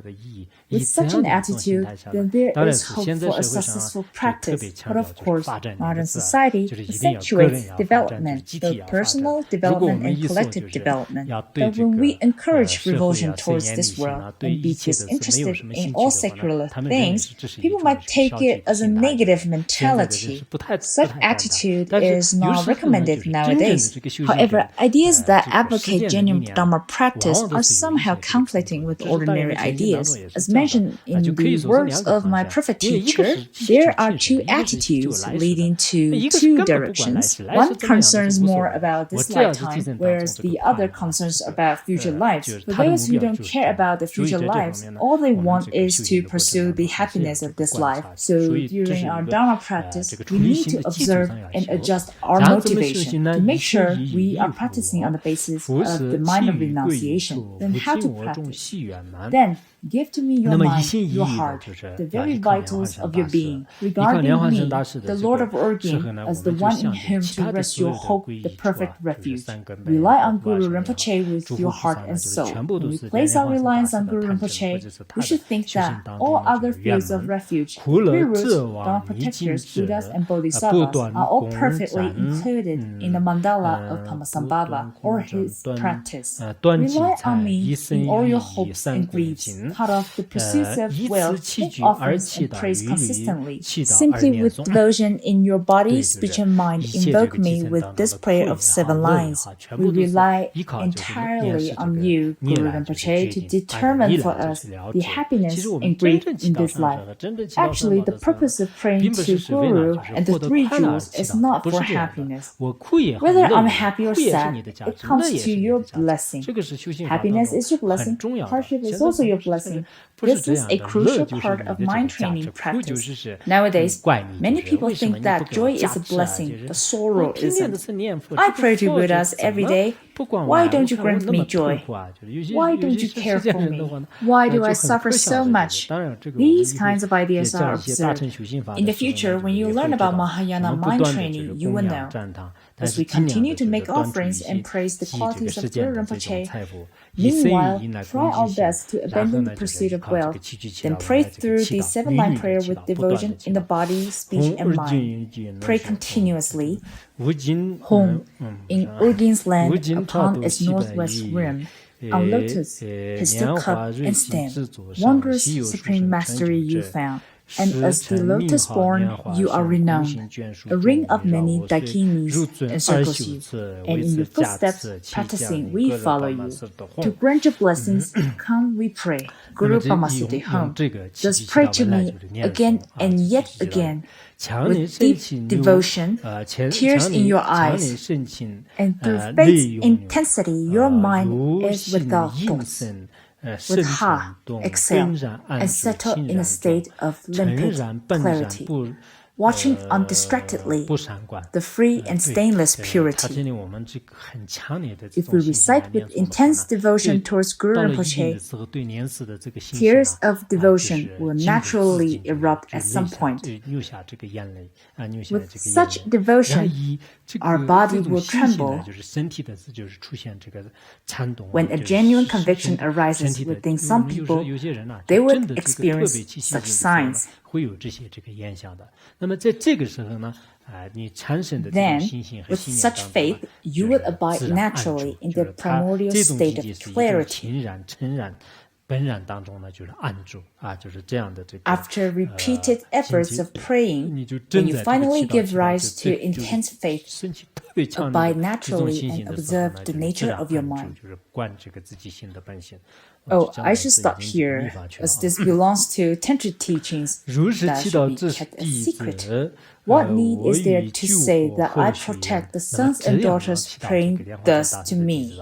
With such an attitude, then there is hope for a successful practice. But of course, modern society accentuates development, both personal development and collective development. But when we encourage revulsion towards this world and be disinterested in all secular things, people might take it as a negative mentality. Such attitude is not recommended nowadays. However, ideas that advocate genuine Dharma practice are somehow conflicting with ordinary ideas. As mentioned in the words of my prophet teacher, there are two attitudes leading to two directions. One concerns more about this lifetime, whereas the other concerns about future lives. For those who don't care about the future lives, all they want is to pursue the happiness of this life. So during our Dharma practice, we need to observe and adjust our motivation to make sure we are practicing on the basis of the mind of renunciation. Then how to practice? Then give to me your mind, your heart, the very vitals of your being. Regarding me, the Lord of Orgyen, as the one in whom to rest your hope, the perfect refuge. Rely on Guru Rinpoche with your heart and soul. When we place our reliance on Guru Rinpoche, we should think that all other fields of refuge, Gurus, Dharma protectors, Buddhas, and Bodhisattvas are all perfectly included in the mandala of Padmasambhava, or his practice. Rely on me in all your hopes and griefs. Cut off the pursuits of wealth, make offerings and praise consistently. Simply with devotion in your body, speech, and mind, invoke me with this prayer of 7 lines. We rely entirely on you, Guru Rinpoche, to determine for us the happiness and grief in this life. Actually, the purpose of praying to Guru and the 3 jewels is not for happiness. Whether I'm happy or sad, it comes to your blessing. Happiness is your blessing. Hardship is also your blessing. This is a crucial part of mind training practice. Nowadays, many people think that joy is a blessing, but sorrow isn't. I pray to Buddhas every day. Why don't you grant me joy? Why don't you care for me? Why do I suffer so much? These kinds of ideas are absurd. In the future, when you learn about Mahayana mind training, you will know. As we continue to make offerings and praise the qualities of Guru Rinpoche, meanwhile, try our best to abandon the pursuit of wealth, then pray through the 7-line prayer with devotion in the body, speech, and mind. Pray continuously. Home, in Orgyen's land, upon its northwest rim, on lotus, pistol cup, and stem, wondrous supreme mastery you found. And as the lotus-born, you are renowned. A ring of many dakinis encircles you, and in your footsteps, practicing, we follow you. To grant your blessings, come we pray. Guru Padmasambhava home. Just pray to me again and yet again, with deep devotion, tears in your eyes, and through faith's intensity, your mind is without thoughts. With ha, exhale, and settle in a state of limpid clarity. watching undistractedly the free and stainless purity. If we recite with intense devotion towards Guru Rinpoche, tears of devotion will naturally erupt at some point. With such devotion, our body will tremble. When a genuine conviction arises within some people, they would experience such signs. Then, with such faith, you would abide naturally in the primordial state of clarity. After repeated efforts of praying, when you finally give rise to intense faith, abide naturally and observe the nature of your mind. Oh, I should stop here, as this belongs to Tantric teachings that should be kept a secret. What need is there to say that I protect the sons and daughters praying thus to me?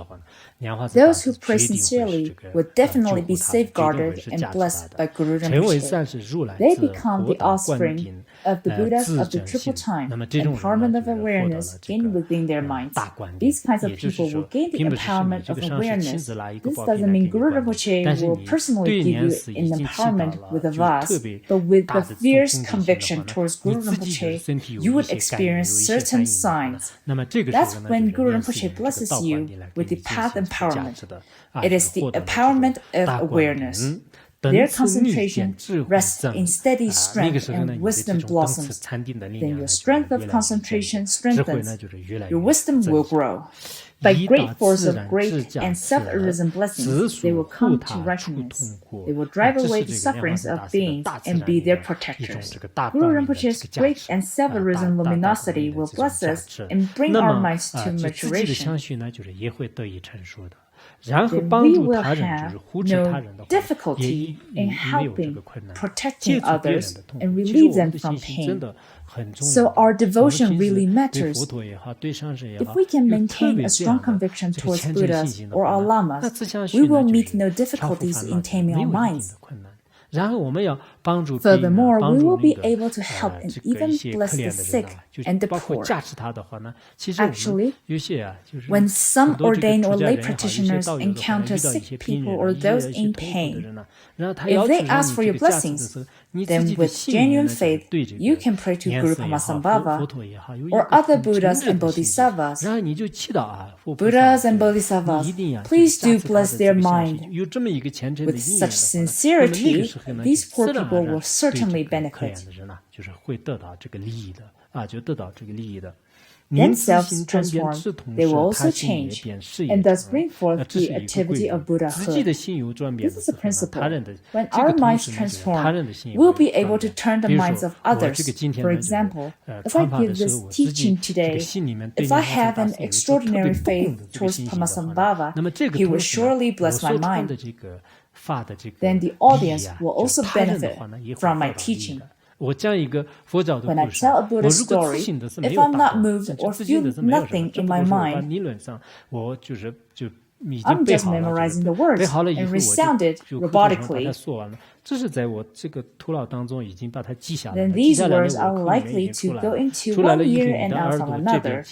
Those who pray sincerely will definitely be safeguarded and blessed by Guru Rinpoche. They become the offspring of the Buddhas of the Triple Time, empowerment of awareness gained within their minds. These kinds of people will gain the empowerment of awareness. This doesn't mean Guru Rinpoche will personally give you an empowerment with a vase, but with the fierce conviction towards Guru Rinpoche, you would experience certain signs. That's when Guru Rinpoche blesses you with the path empowerment. It is the empowerment of awareness. Their concentration rests in steady strength and wisdom blossoms. Then your strength of concentration strengthens. Your wisdom will grow. By great force of great and self-arisen blessings, they will come to righteousness. They will drive away the sufferings of beings and be their protectors. Guru Rinpoche's great and self-arisen luminosity will bless us and bring our minds to maturation. Then we will have no difficulty in helping, protecting others, and relieve them from pain. So our devotion really matters. If we can maintain a strong conviction towards Buddhas or our lamas, we will meet no difficulties in taming our minds. Furthermore, we will be able to help and even bless the sick and the poor. Actually, when some ordained or lay practitioners encounter sick people or those in pain, if they ask for your blessings, then with genuine faith, you can pray to Guru Padmasambhava or other Buddhas and Bodhisattvas. Buddhas and Bodhisattvas, please do bless their mind. With such sincerity, these poor people will certainly benefit. Themselves transformed, they will also change, and thus bring forth the activity of Buddhahood. This is a principle. When our minds transform, we'll be able to turn the minds of others. For example, as I give this teaching today, if I have an extraordinary faith towards Padmasambhava, he will surely bless my mind. Then the audience will also benefit from my teaching. When I tell a Buddha story, if I'm not moved or feel nothing in my mind, I'm just memorizing the words and resound it robotically. Then these words are likely to go into one ear and out from another,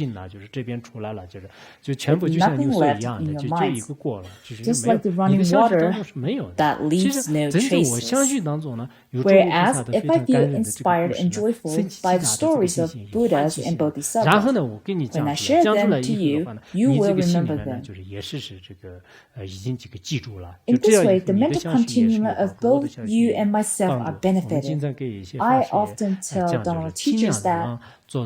with nothing left in your mind, just like the running water that leaves no traces. Whereas, if I feel inspired and joyful by the stories of Buddhas and Bodhisattvas, when I share them to you, you will remember them. In this way, the mental continuum of both you and myself are benefited. I often tell Dharma teachers that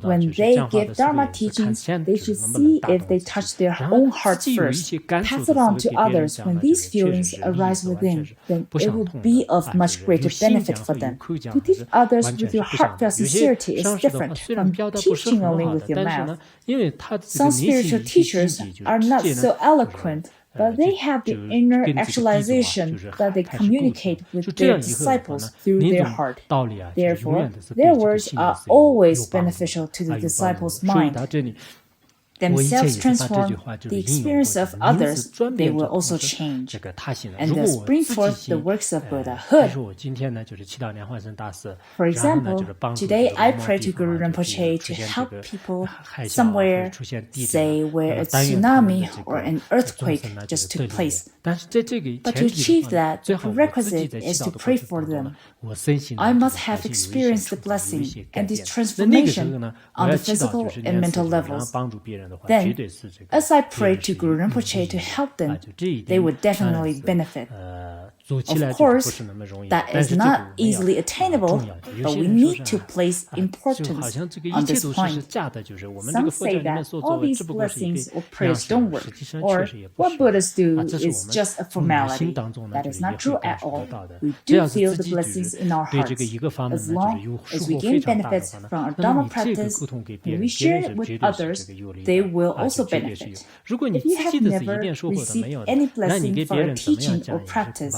when they give Dharma teachings, they should see if they touch their own hearts first, pass it on to others. When these feelings arise within, then it will be of much greater benefit for them. To teach others with your heartfelt sincerity is different from teaching only with your mouth. Some spiritual teachers are not so eloquent, but they have the inner actualization that they communicate with their disciples through their heart. Therefore, their words are always beneficial to the disciple's mind. themselves transform, the experience of others, they will also change. And thus bring forth the works of Buddhahood. For example, today I pray to Guru Rinpoche to help people somewhere, say where a tsunami or an earthquake just took place. But to achieve that, the prerequisite is to pray for them. I must have experienced the blessing and the transformation on the physical and mental levels. Then, as I pray to Guru Rinpoche to help them, they would definitely benefit. Of course, that is not easily attainable, but we need to place importance on this point. Some say that all these blessings or prayers don't work, or what Buddhists do is just a formality. That is not true at all. We do feel the blessings in our hearts. As long as we gain benefits from our dharma practice, when we share it with others, they will also benefit. If you have never received any blessing from a teaching or practice,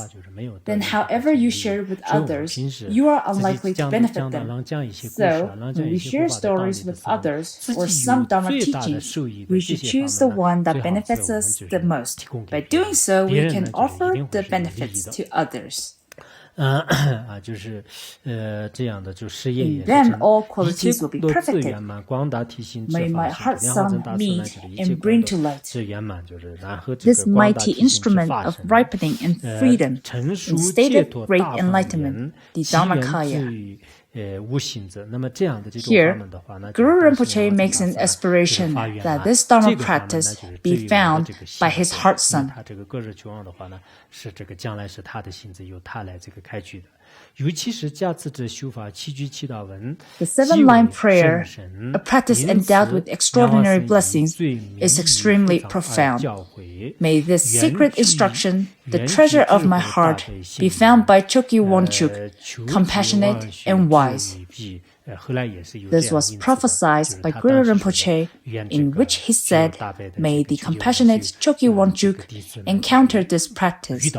then however you share with others, you are unlikely to benefit them. So, when we share stories with others or some Dharma teachings, we should choose the one that benefits us the most. By doing so, we can offer the benefits to others. In them, all qualities will be perfected. May my heart sun meet and bring to light this mighty instrument of ripening and freedom in state of great enlightenment, the Dharmakaya. Here, Guru Rinpoche makes an aspiration that this Dharma practice be found by his heart sun. The seven-line prayer, a practice endowed with extraordinary blessings, is extremely profound. May this secret instruction, the treasure of my heart, be found by Chokyi Wonchuk, compassionate and wise. This was prophesied by Guru Rinpoche, in which he said, may the compassionate Chokyi Wonchuk encounter this practice,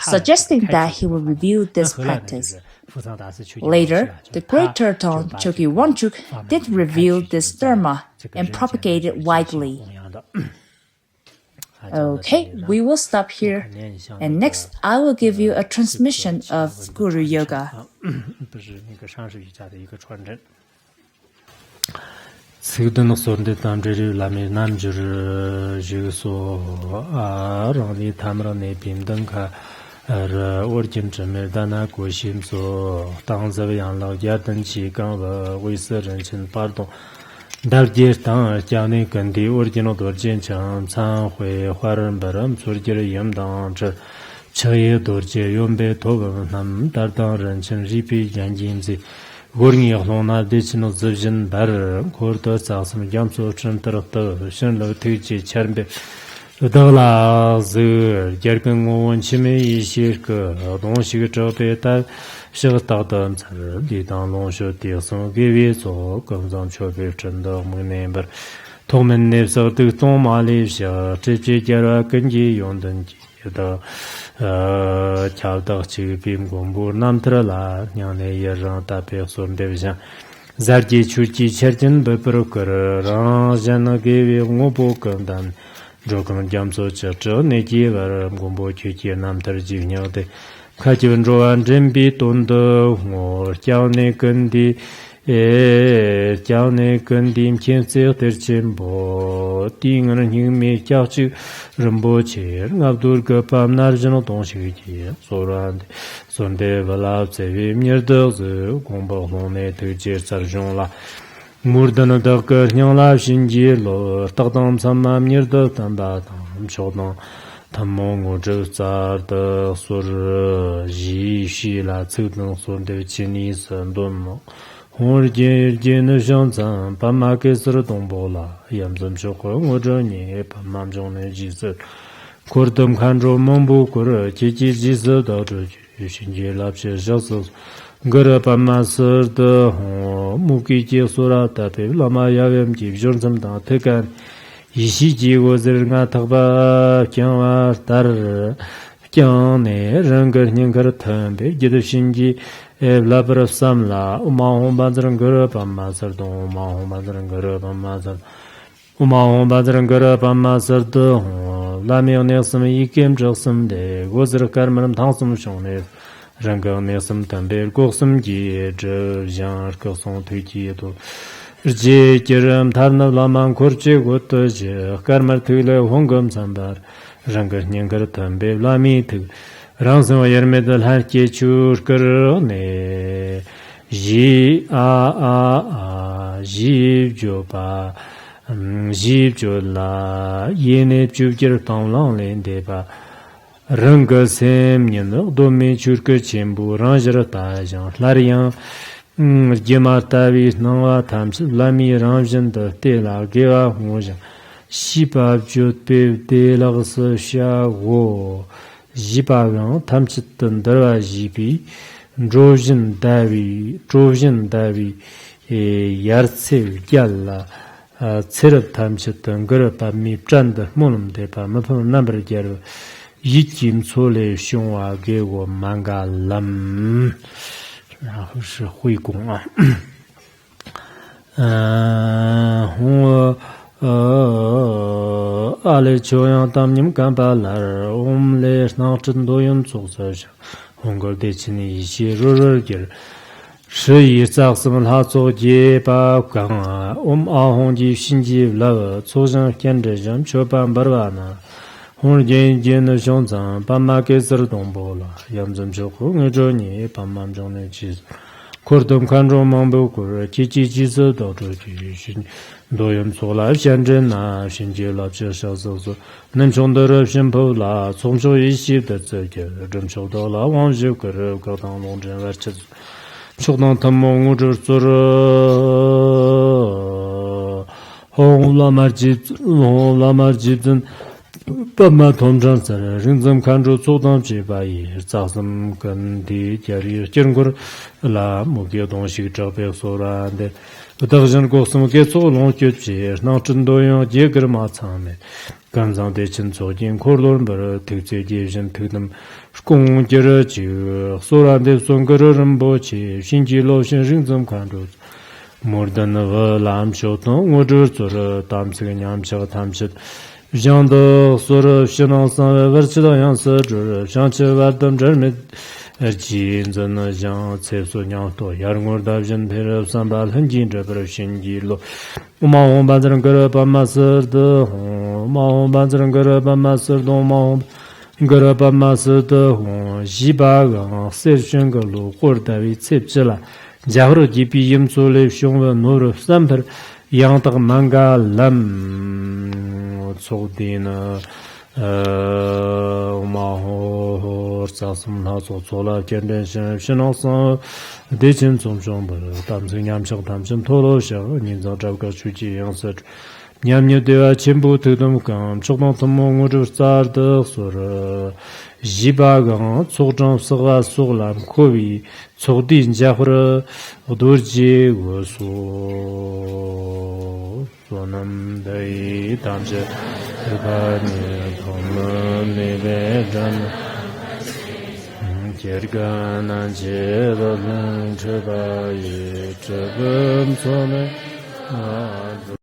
suggesting that he will reveal this practice. Later, the great Teton Chokyi Wonchuk did reveal this dharma and propagate it widely. Okay, we will stop here, and next I will give you a transmission of Guru Yoga. Orgyen Tendzin Norbu Darjir Tang Jani Kandi Orgyen Dorjen Chang Chang Hui Huaran Baram Surjir Yam Dang Chaye Dorje Yombe Tobam Nam Dardang Ranchen Ripi Yanjinzi Gorni Lona Dechino Zirjin Bar Korto Saksam Jamso Chen Tarakta Shenlo Tiji Charbe Dala Zir Jerkan Won Chime Yishirka Donshik Chopeta Shagatadan Tsar Didang Longsho Tiason Givi So Gamzam Chope Chenda Munember Tomen Nepsa Tung Mali Sha Chichi Jara Kanji Yondan Jida Chavdak Chipim Gombur Namtrala Nyane Yaran Tape Son Devishan Zarji Chuchi Cherjin Beprokar Ranjana Givi Ngobo Kandan Jokan Jamso Chacho Neki Varam Gombo Chuchi Namtar Jivnyade Kajivan Roan Jimbi Tondo Ngor Jiaone Gandhi Jiaone Gandhi Mchense Terchimbo Tingan Hingmi Jiachi Rinpoche Abdul Gapam Narjano Dongshiki Soran Sonde Vala Tsevi Mirdoz Gombo Hone Tujir Sarjonla Murdana Dakar Nyangla Shinji Lor Tagdam Sama Mirdo Tamba Tam Chodon Tamongo Zar the Sur Ji Shi La Tsudong Sur de Chini Sandon Orgyen Tendzin Pamakesar Dombola Yamzam Shoko Ngojani Pamam Jone Jesus Kordam Khandro Mombu Kur Chichi Jesus Dodge Shinji Lapse Jasos Gara Pamasar the Muki Jesura Tape Lama Yavem Jibjonsam Da Tekan Ishiji was there not about Kyamar Tar Kyane Rangar Ninkar Tambe, Gidashinji, Labra Samla, Umahom Badrangara Pamasar, Umahom Badrangara Pamasar, Umahom Badrangara Pamasar, Lamio Nelson, Ikim Jelsum de, Gozar Karman Tansum Shone, Rangar Nelson Tambe, Gosum Gi, Jan Kerson Tuki. Je Kiram Tarna Laman Kurchi Gotoje, Karmar Tule, Hongam Sambar, Rangar Ninkar Tambe, Lami to Ransom Yermedal Harki Chur Karone, Ji Jib Jopa, Jib Jola, Yene Jubjir Tonglang Lendepa, Rangar Sem Yeno, Domi Churka Chimbu, Ranjara Tajan, Larian. Gematavi Nova Tams, Lami Ramjan de Tela, Geva Moja, Shipa Jutpe de la Sha Wo, Jipagan, Tamchitan Dara Jipi, Drojan Davi, Yartse, Yalla, Tsirap Tamchitan, Gurapa Mi Brand, Monum Depa, Mapam Number Gerva, Yikim Sole, Shunwa, Gewo, Manga Lam. 然后是慧功啊，阿赖乔扬当你们干巴拉儿，我们来上真多用做事情，红个的起你一些热点，是以咋什么他做节把干啊，我们阿红的心机了，做上见着人却办不完呢。 Orgyen的兄长，爸妈给事儿动不了，养成之后我这你爸妈中的妻子，可等看着忙不过儿，几次到处去寻，多用错了现真呐，寻见了这小手手，能从得了新跑了，从手一些的这个，真收到了往日个儿高当龙真玩吃，说当他们我这做了，红拉马吉真。 爸妈通常在认真看着做当几把也早上跟的家里见过了，某个东西照片说了的，我当时过什么给做龙就接，那真多样几个马场的，刚上的清楚见可伦不是投资的人投的，公家的就说了的送个人不去，星期六先认真看着。 莫的那个蓝小东，我这做了当这个娘小他们。 像的所有新郎上外知道样式，就是想起外等这没，今真的像厕所娘多，亚人我大人陪着上班很紧这个心机了。我马红班子人个人把马死的红，马红班子人个人把马死的马红，个人把马死的红，一把个三选个路或者单位拆不了，家伙几笔应做了询问诺了三盆，养的蛮个冷。 做的呢，马后啥什么他做了，简单些，新郎上得钱总上不了，他们娘小他们拖了下，你找这个出去样式，娘的全部都这么干，直到他们我这咋的说了，一把个做成是个说了可以，做的家伙儿我都接我说。 所能得当知，把你同们那边人，这个难解的人，这把也这个所能啊。